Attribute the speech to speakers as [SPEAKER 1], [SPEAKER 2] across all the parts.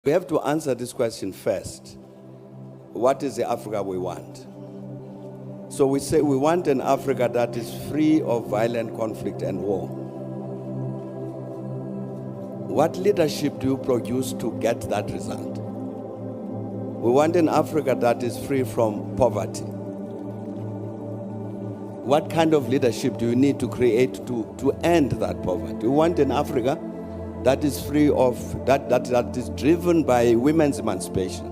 [SPEAKER 1] We have to answer this question first. What is the Africa we want? So we say we want an Africa that is free of violent conflict and war. What leadership do you produce to get that result? We want an Africa that is free from poverty. What kind of leadership do you need to create to end that poverty? We want an Africa that is free of, that is driven by women's emancipation.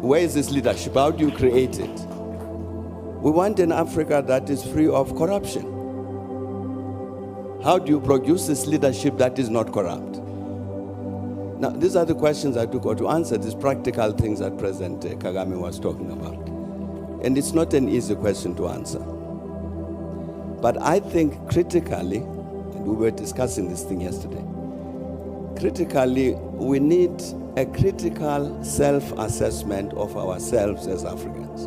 [SPEAKER 1] Where is this leadership? How do you create it? We want an Africa that is free of corruption. How do you produce this leadership that is not corrupt? Now, these are the questions I took to answer these practical things that President Kagame was talking about. And it's not an easy question to answer. But I think critically, and we were discussing this thing yesterday, critically, we need a critical self-assessment of ourselves as Africans.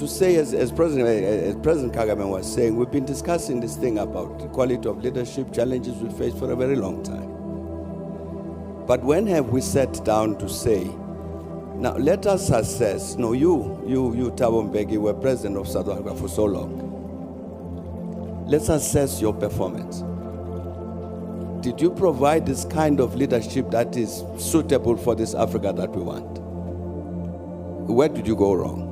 [SPEAKER 1] To say, as President Kagame was saying, we've been discussing this thing about the quality of leadership, challenges we face for a very long time. But when have we sat down to say, now let us assess, no, you Thabo Mbeki, were president of South Africa for so long. Let's assess your performance. Did you provide this kind of leadership that is suitable for this Africa that we want? Where did you go wrong?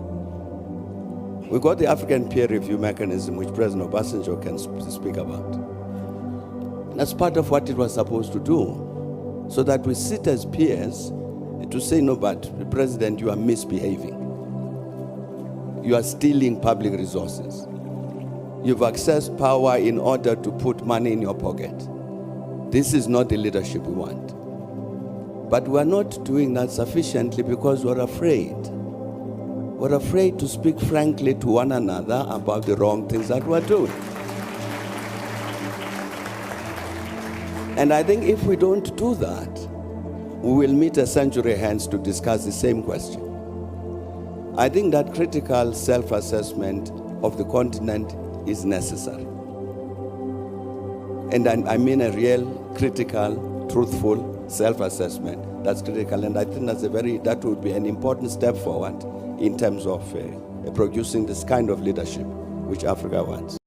[SPEAKER 1] We got the African peer review mechanism, which President Obasanjo can speak about. That's part of what it was supposed to do, so that we sit as peers to say, no, but President, you are misbehaving. You are stealing public resources. You've accessed power in order to put money in your pocket. This is not the leadership we want. But we're not doing that sufficiently because we're afraid. We're afraid to speak frankly to one another about the wrong things that we're doing. And I think if we don't do that, we will meet a century hence to discuss the same question. I think that critical self-assessment of the continent is necessary. And I mean a real, critical, truthful self-assessment. That's critical, and I think that would be an important step forward in terms of producing this kind of leadership which Africa wants.